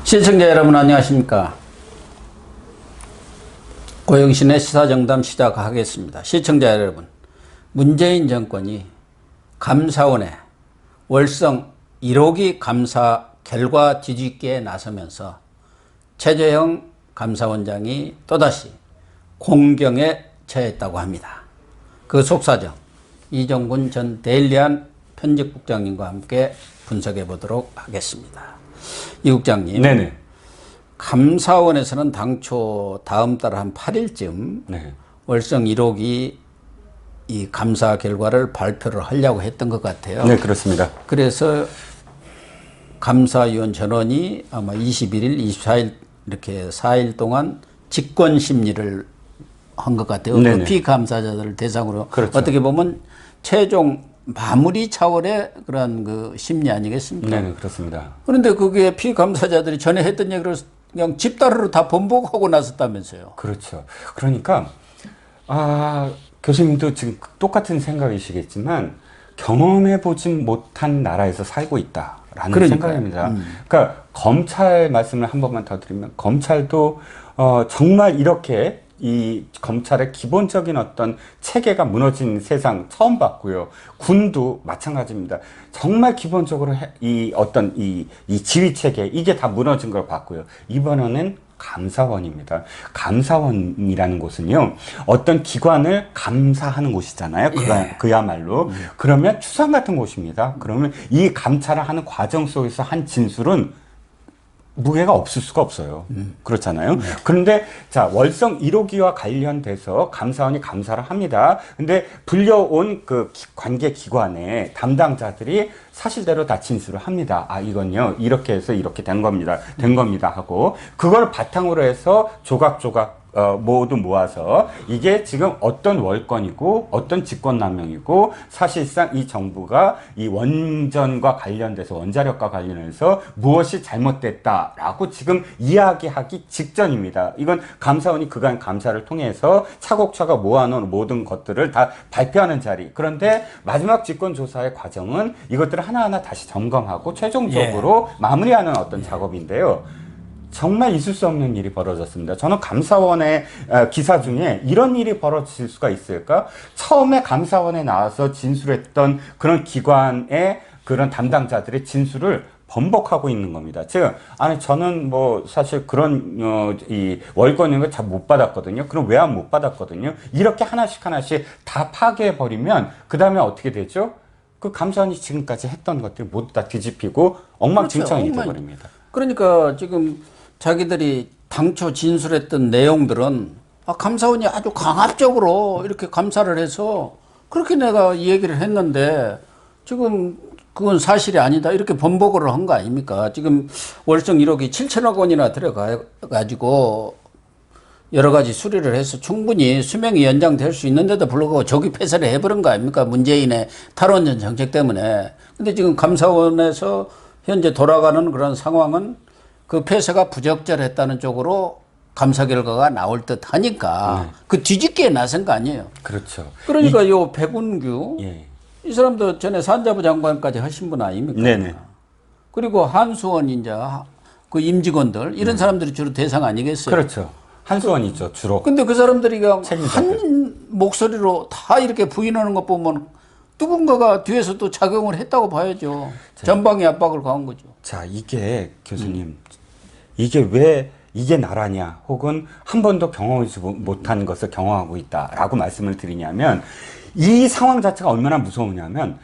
시청자 여러분 안녕하십니까. 고영신의 시사정담 시작하겠습니다. 시청자 여러분, 문재인 정권이 감사원에 월성 1호기 감사 결과 뒤집기에 나서면서 최재형 감사원장이 또다시 공경에 처했다고 합니다. 그 속사정 이정군 전 데일리안 편집국장님과 함께 분석해 보도록 하겠습니다. 이 국장님, 네네. 감사원에서는 당초 다음 달 한 8일쯤 네. 월성 1호기 이 감사 결과를 발표를 하려고 했던 것 같아요. 네, 그렇습니다. 그래서 감사위원 전원이 아마 21일, 24일 이렇게 4일 동안 직권 심리를 한 것 같아요. 그 피감사자들을 대상으로. 그렇죠. 어떻게 보면 최종 마무리 차원의 그런 그 심리 아니겠습니까? 네, 그렇습니다. 그런데 그게 피감사자들이 전에 했던 얘기를 그냥 집단으로 다 번복하고 나섰다면서요. 그렇죠. 그러니까 교수님도 지금 똑같은 생각이시겠지만 경험해보진 못한 나라에서 살고 있다라는 생각입니다. 그러니까 검찰 말씀을 한 번만 더 드리면 검찰도 정말 이렇게 이 검찰의 기본적인 어떤 체계가 무너진 세상 처음 봤고요. 군도 마찬가지입니다. 정말 기본적으로 이 지휘 체계 이게 다 무너진 걸 봤고요. 이번에는 감사원입니다. 감사원이라는 곳은요, 어떤 기관을 감사하는 곳이잖아요. 그야말로. 그러면 추상 같은 곳입니다. 그러면 이 감찰을 하는 과정 속에서 한 진술은 무게가 없을 수가 없어요. 그렇잖아요. 그런데 자, 월성 1호기와 관련돼서 감사원이 감사를 합니다. 근데 불려온 그 관계 기관의 담당자들이 사실대로 다 진술을 합니다. 이건요, 이렇게 해서 이렇게 된 겁니다. 하고, 그걸 바탕으로 해서 조각조각 모두 모아서 이게 지금 어떤 월권이고 어떤 직권남용이고 사실상 이 정부가 이 원전과 관련돼서 원자력과 관련해서 무엇이 잘못됐다라고 지금 이야기하기 직전입니다. 이건 감사원이 그간 감사를 통해서 차곡차곡 모아놓은 모든 것들을 다 발표하는 자리. 그런데 마지막 직권조사의 과정은 이것들을 하나하나 다시 점검하고 최종적으로 마무리하는 어떤 작업인데요. 정말 있을 수 없는 일이 벌어졌습니다. 저는 감사원의 기사 중에 이런 일이 벌어질 수가 있을까? 처음에 감사원에 나와서 진술했던 그런 기관의 그런 담당자들의 진술을 번복하고 있는 겁니다. 저는 뭐 사실 그런 이 월권인 걸 잘 못 받았거든요. 그럼 왜 못 받았거든요? 이렇게 하나씩 다 파괴해 버리면 그 다음에 어떻게 되죠? 그 감사원이 지금까지 했던 것들 모두 다 뒤집히고 엉망진창이 돼버립니다. 그러니까 지금 자기들이 당초 진술했던 내용들은 감사원이 아주 강압적으로 이렇게 감사를 해서 그렇게 내가 이 얘기를 했는데 지금 그건 사실이 아니다 이렇게 번복을 한 거 아닙니까? 지금 월성 1호기 7천억 원이나 들어가가지고 여러 가지 수리를 해서 충분히 수명이 연장될 수 있는데도 불구하고 조기 폐쇄를 해버린 거 아닙니까? 문재인의 탈원전 정책 때문에. 근데 지금 감사원에서 현재 돌아가는 그런 상황은 그 폐쇄가 부적절했다는 쪽으로 감사 결과가 나올 듯 하니까 그 뒤집기에 나선 거 아니에요. 그렇죠. 그러니까 요 백운규 이 사람도 전에 산자부 장관까지 하신 분 아닙니까? 네네. 그리고 한수원 이제 그 임직원들 이런 사람들이 주로 대상 아니겠어요? 그렇죠. 한수원이죠, 주로. 근데 그 사람들이 그냥 한 목소리로 다 이렇게 부인하는 것 보면 누군가가 뒤에서 또 작용을 했다고 봐야죠. 전방위 압박을 가한 거죠. 자, 이게 교수님, 이게 왜 이게 나라냐, 혹은 한 번도 경험하지 못한 것을 경험하고 있다라고 말씀을 드리냐면, 이 상황 자체가 얼마나 무서우냐면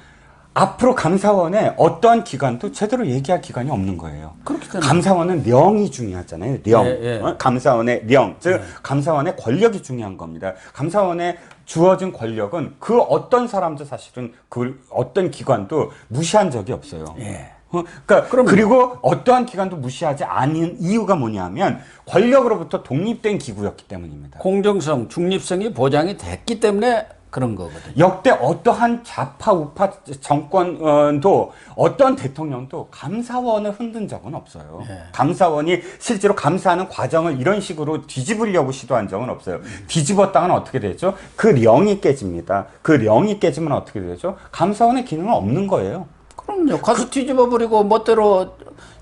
앞으로 감사원에 어떠한 기관도 제대로 얘기할 기관이 없는 거예요. 감사원은 령이 중요하잖아요. 령. 감사원의 령. 즉, 감사원의 권력이 중요한 겁니다. 감사원에 주어진 권력은 그 어떤 사람도 사실은 그 어떤 기관도 무시한 적이 없어요. 그리고 어떠한 기관도 무시하지 않은 이유가 뭐냐면 권력으로부터 독립된 기구였기 때문입니다. 공정성, 중립성이 보장이 됐기 때문에 그런 거거든요. 역대 어떠한 좌파 우파 정권도 어떤 대통령도 감사원을 흔든 적은 없어요. 감사원이 실제로 감사하는 과정을 이런 식으로 뒤집으려고 시도한 적은 없어요. 뒤집었다가는 어떻게 되죠? 그 령이 깨집니다. 그 령이 깨지면 어떻게 되죠? 감사원의 기능은 없는 거예요. 그럼요. 가서 뒤집어버리고 멋대로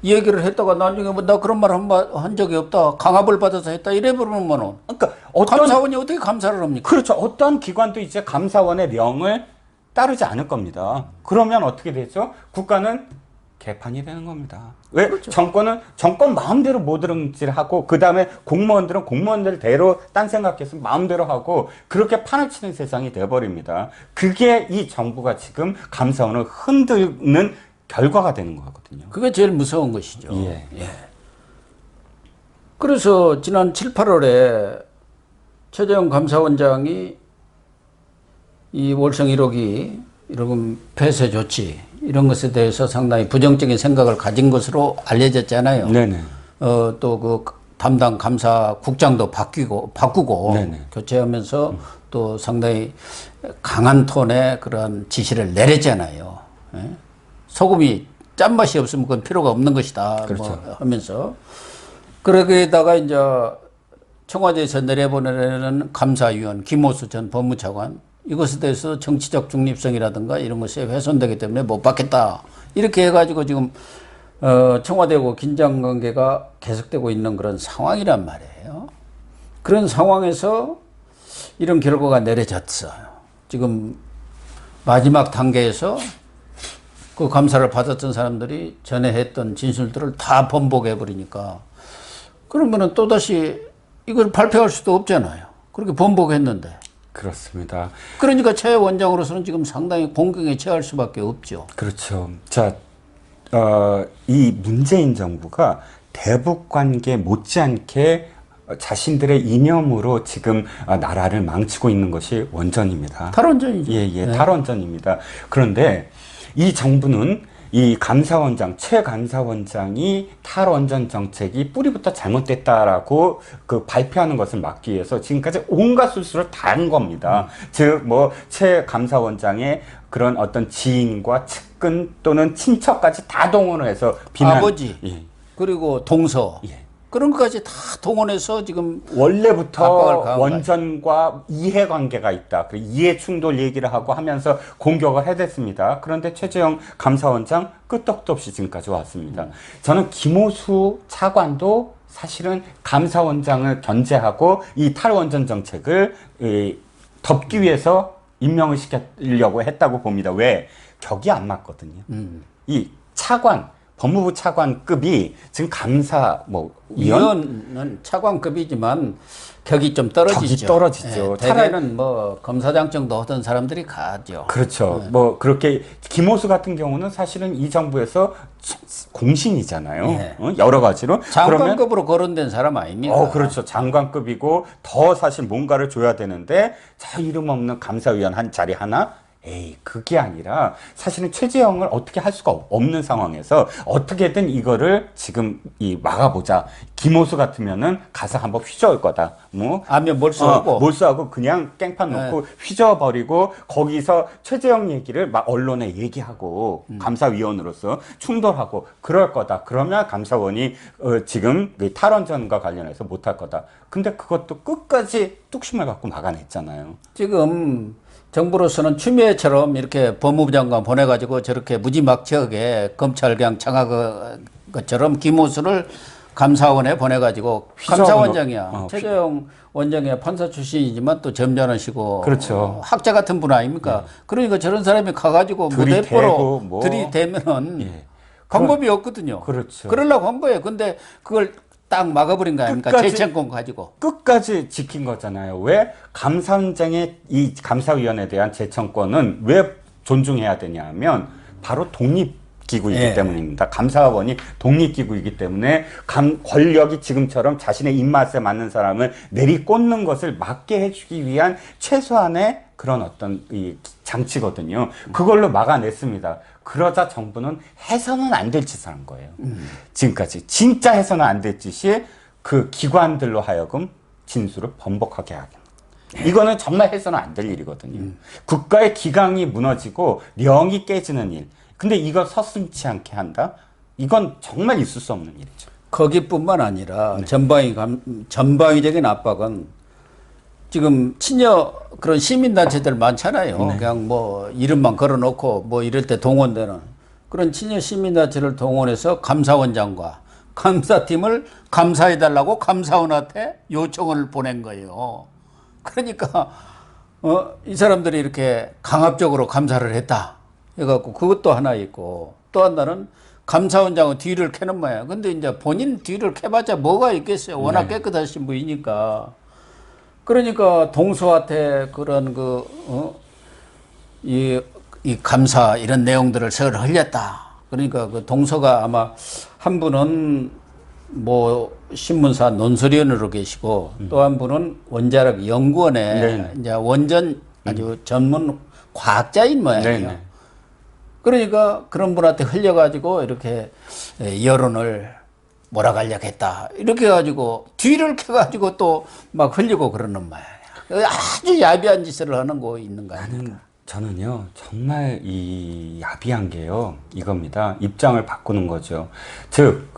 이 얘기를 했다가 나중에 뭐 나 그런 말 한 적이 없다. 강압을 받아서 했다. 이래 버리면은 그러니까 감사원이 어떻게 감사를 합니까? 그렇죠. 어떤 기관도 이제 감사원의 명을 따르지 않을 겁니다. 그러면 어떻게 되죠? 국가는 개판이 되는 겁니다. 왜? 그렇죠. 정권 마음대로 모드름질하고 그 다음에 공무원들은 공무원들대로 딴 생각해서 마음대로 하고 그렇게 판을 치는 세상이 돼버립니다. 그게 이 정부가 지금 감사원을 흔드는 결과가 되는 거거든요. 그게 제일 무서운 것이죠. 예. 예. 그래서 지난 7, 8월에 최재형 감사원장이 이 월성 1호기 이런 폐쇄 조치 이런 것에 대해서 상당히 부정적인 생각을 가진 것으로 알려졌잖아요. 네네. 또 그 담당 감사국장도 바꾸고 네네. 교체하면서 또 상당히 강한 톤의 그런 지시를 내렸잖아요. 예? 소금이 짠맛이 없으면 그건 필요가 없는 것이다. 그렇죠. 뭐 하면서 그러게다가 이제 청와대에서 내려보내는 감사위원 김호수 전 법무차관 이것에 대해서 정치적 중립성이라든가 이런 것이 훼손되기 때문에 못 받겠다. 이렇게 해가지고 지금 청와대하고 긴장관계가 계속되고 있는 그런 상황이란 말이에요. 그런 상황에서 이런 결과가 내려졌어요. 지금 마지막 단계에서 그 감사를 받았던 사람들이 전에 했던 진술들을 다 번복해 버리니까 그러면은 또다시 이걸 발표할 수도 없잖아요. 그렇게 번복했는데. 그렇습니다. 그러니까 최 원장으로서는 지금 상당히 공경에 처할 수밖에 없죠. 그렇죠. 자, 이 문재인 정부가 대북 관계 못지않게 자신들의 이념으로 지금 나라를 망치고 있는 것이 원전입니다. 탈원전이죠. 예, 예, 네. 탈원전입니다. 그런데 이 정부는 이 감사원장, 최 감사원장이 탈원전 정책이 뿌리부터 잘못됐다라고 그 발표하는 것을 막기 위해서 지금까지 온갖 수술을 다 한 겁니다. 즉, 최 감사원장의 그런 어떤 지인과 측근 또는 친척까지 다 동원을 해서 비난. 아버지, 예. 그리고 동서. 예. 그런 것까지 다 동원해서 지금 원래부터 압박을 가한 원전과 이해관계가 있다. 그리고 이해충돌 얘기를 하고 하면서 공격을 해댔습니다. 그런데 최재형 감사원장 끄떡도 없이 지금까지 왔습니다. 저는 김호수 차관도 사실은 감사원장을 견제하고 이 탈원전 정책을 덮기 위해서 임명을 시키려고 했다고 봅니다. 왜? 격이 안 맞거든요. 이 차관, 법무부 차관급이 지금 위원은 차관급이지만 격이 좀 떨어지죠. 격이 떨어지죠. 예, 대개는 뭐 검사장 정도 하던 사람들이 가죠. 그렇죠. 그렇게 김호수 같은 경우는 사실은 이 정부에서 공신이잖아요. 예. 여러 가지로. 장관급으로 거론된 사람 아닙니까? 그렇죠. 장관급이고 더 사실 뭔가를 줘야 되는데 자 이름 없는 감사위원 한 자리 하나. 에이, 그게 아니라 사실은 최재형을 어떻게 할 수가 없는 상황에서 어떻게든 이거를 지금 막아보자. 김호수 같으면은 가서 한번 휘저을 거다. 아면 몰수하고. 몰수하고 그냥 깽판 놓고 휘저어버리고 거기서 최재형 얘기를 막 언론에 얘기하고 감사위원으로서 충돌하고 그럴 거다. 그러면 감사원이 지금 탈원전과 관련해서 못할 거다. 근데 그것도 끝까지 뚝심을 갖고 막아냈잖아요. 지금 정부로서는 추미애처럼 이렇게 법무부 장관 보내가지고 저렇게 무지막지하게 검찰 그냥 장악한 것처럼 김호수를 감사원에 보내가지고 감사원장이야. 최재형 원장이 판사 출신이지만 또 점잖으시고 그렇죠. 학자 같은 분 아닙니까? 그러니까 저런 사람이 가가지고 무대포로 들이대면은 방법이 없거든요. 그렇죠. 그러려고 한 거예요. 근데 그걸 딱 막아버린 거 아닙니까? 재청권 가지고. 끝까지 지킨 거잖아요. 왜? 감사원장의 이 감사위원에 대한 재청권은 왜 존중해야 되냐 하면 바로 독립기구이기 때문입니다. 감사원이 독립기구이기 때문에 권력이 지금처럼 자신의 입맛에 맞는 사람을 내리꽂는 것을 막게 해주기 위한 최소한의 그런 어떤 이 장치거든요. 그걸로 막아냈습니다. 그러자 정부는 해서는 안 될 짓을 한 거예요. 지금까지 진짜 해서는 안 될 짓이 그 기관들로 하여금 진술을 번복하게 하게. 이거는 정말 해서는 안 될 일이거든요. 국가의 기강이 무너지고 령이 깨지는 일. 근데 이걸 서슴지 않게 한다? 이건 정말 있을 수 없는 일이죠. 거기뿐만 아니라 전방위적인 압박은 지금 친여 그런 시민단체들 많잖아요. 그냥 뭐 이름만 걸어놓고 뭐 이럴 때 동원되는. 그런 친여 시민단체를 동원해서 감사원장과 감사팀을 감사해달라고 감사원한테 요청을 보낸 거예요. 그러니까 이 사람들이 이렇게 강압적으로 감사를 했다 해갖고 그것도 하나 있고, 또 하나는 감사원장은 뒤를 캐는 모양. 근데 이제 본인 뒤를 캐봤자 뭐가 있겠어요. 워낙 깨끗하신 분이니까. 그러니까 동서한테 그런 이 감사 이런 내용들을 설 흘렸다. 그러니까 그 동서가 아마 한 분은 뭐 신문사 논설위원으로 계시고 또 한 분은 원자력 연구원에 이제 원전 아주 전문 과학자인 모양이에요. 그러니까 그런 분한테 흘려가지고 이렇게 여론을 몰아가려고 했다. 이렇게 해가지고 뒤를 캐가지고 또 막 흘리고 그러는 모양이야. 아주 야비한 짓을 하는 거 있는 거 아닙니까? 저는요, 정말 이 야비한 게요, 이겁니다. 입장을 바꾸는 거죠. 즉,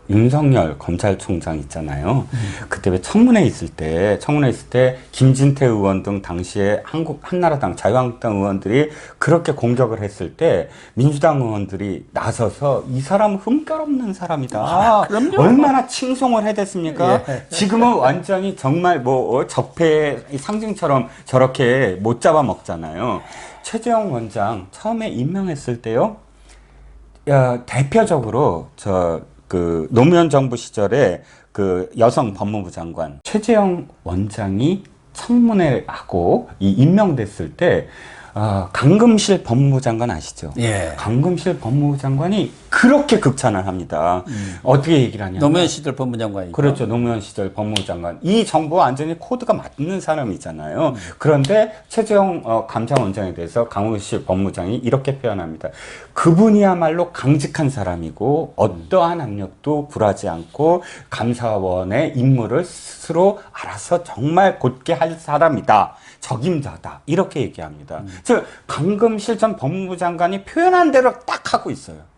윤석열 검찰총장 있잖아요. 그때 왜 청문회 있을 때, 김진태 의원 등 당시에 한나라당, 자유한국당 의원들이 그렇게 공격을 했을 때, 민주당 의원들이 나서서 이 사람은 흠결없는 사람이다. 얼마나 칭송을 해댔습니까? 예. 지금은 완전히 정말 적폐의 상징처럼 저렇게 못 잡아먹잖아요. 최재형 원장 처음에 임명했을 때요, 대표적으로 노무현 정부 시절에 여성 법무부 장관 최재형 원장이 청문회하고 임명됐을 때 강금실 법무부 장관 아시죠? 예. 강금실 법무부 장관이 그렇게 극찬을 합니다. 어떻게 얘기를 하냐면 노무현 시절 법무부 장관이죠. 그렇죠. 노무현 시절 법무부 장관. 이 정부와 완전히 코드가 맞는 사람이잖아요. 그런데 최재형 감사원장에 대해서 강금실 법무장이 이렇게 표현합니다. 그분이야말로 강직한 사람이고 어떠한 압력도 굴하지 않고 감사원의 임무를 스스로 알아서 정말 곧게 할 사람이다. 적임자다. 이렇게 얘기합니다. 즉 강금실 전 법무부 장관이 표현한 대로 딱 하고 있어요.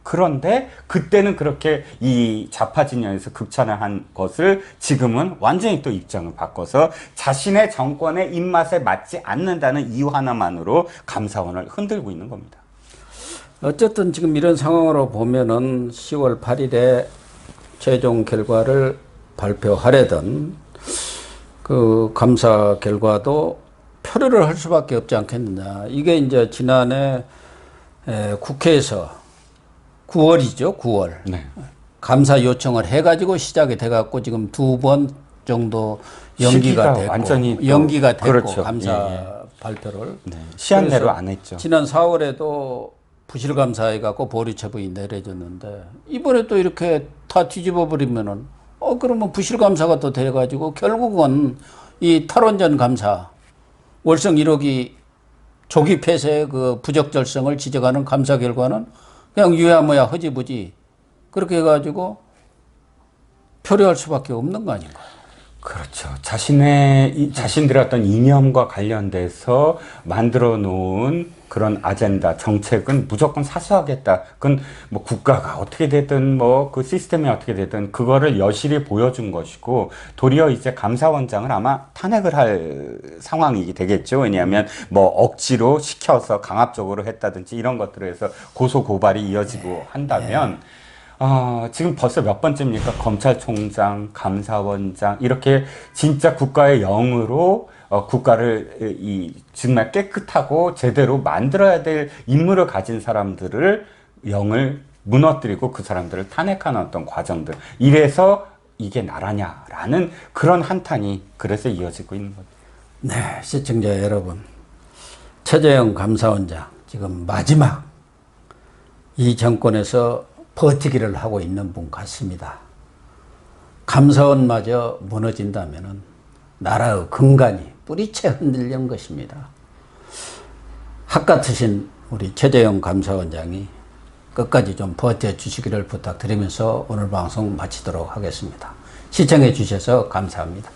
그런데 그때는 그렇게 이 좌파 진영에서 극찬을 한 것을 지금은 완전히 또 입장을 바꿔서 자신의 정권의 입맛에 맞지 않는다는 이유 하나만으로 감사원을 흔들고 있는 겁니다. 어쨌든 지금 이런 상황으로 보면은 10월 8일에 최종 결과를 발표하려던 그 감사 결과도 표류를 할 수밖에 없지 않겠느냐. 이게 이제 지난해 국회에서 9월이죠, 9월. 네. 감사 요청을 해가지고 시작이 돼갖고 지금 2번 정도 연기가 됐고, 완전히 연기가 됐고, 그렇죠. 감사 발표를. 네. 시한 내로 안 했죠. 지난 4월에도 부실감사해갖고 보류처분이 내려졌는데, 이번에 또 이렇게 다 뒤집어 버리면은, 그러면 부실감사가 또 돼가지고, 결국은 이 탈원전 감사, 월성 1호기 조기 폐쇄의 그 부적절성을 지적하는 감사 결과는 그냥 유야무야 허지부지 그렇게 해가지고 표류할 수밖에 없는 거 아닌가. 그렇죠. 자신들의 어떤 이념과 관련돼서 만들어 놓은 그런 아젠다, 정책은 무조건 사수하겠다. 그건 뭐 국가가 어떻게 되든 그 시스템이 어떻게 되든 그거를 여실히 보여준 것이고, 도리어 이제 감사원장을 아마 탄핵을 할 상황이 되겠죠. 왜냐하면 억지로 시켜서 강압적으로 했다든지 이런 것들에 해서 고소 고발이 이어지고 한다면, 지금 벌써 몇 번째입니까? 검찰총장, 감사원장, 이렇게 진짜 국가의 영으로 국가를 정말 깨끗하고 제대로 만들어야 될 임무를 가진 사람들을 영을 무너뜨리고 그 사람들을 탄핵하는 어떤 과정들. 이래서 이게 나라냐라는 그런 한탄이 그래서 이어지고 있는 거죠. 네, 시청자 여러분. 최재형 감사원장, 지금 마지막 이 정권에서 버티기를 하고 있는 분 같습니다. 감사원마저 무너진다면은 나라의 근간이 뿌리채 흔들린 것입니다. 학 같으신 우리 최재형 감사원장이 끝까지 좀 버텨주시기를 부탁드리면서 오늘 방송 마치도록 하겠습니다. 시청해 주셔서 감사합니다.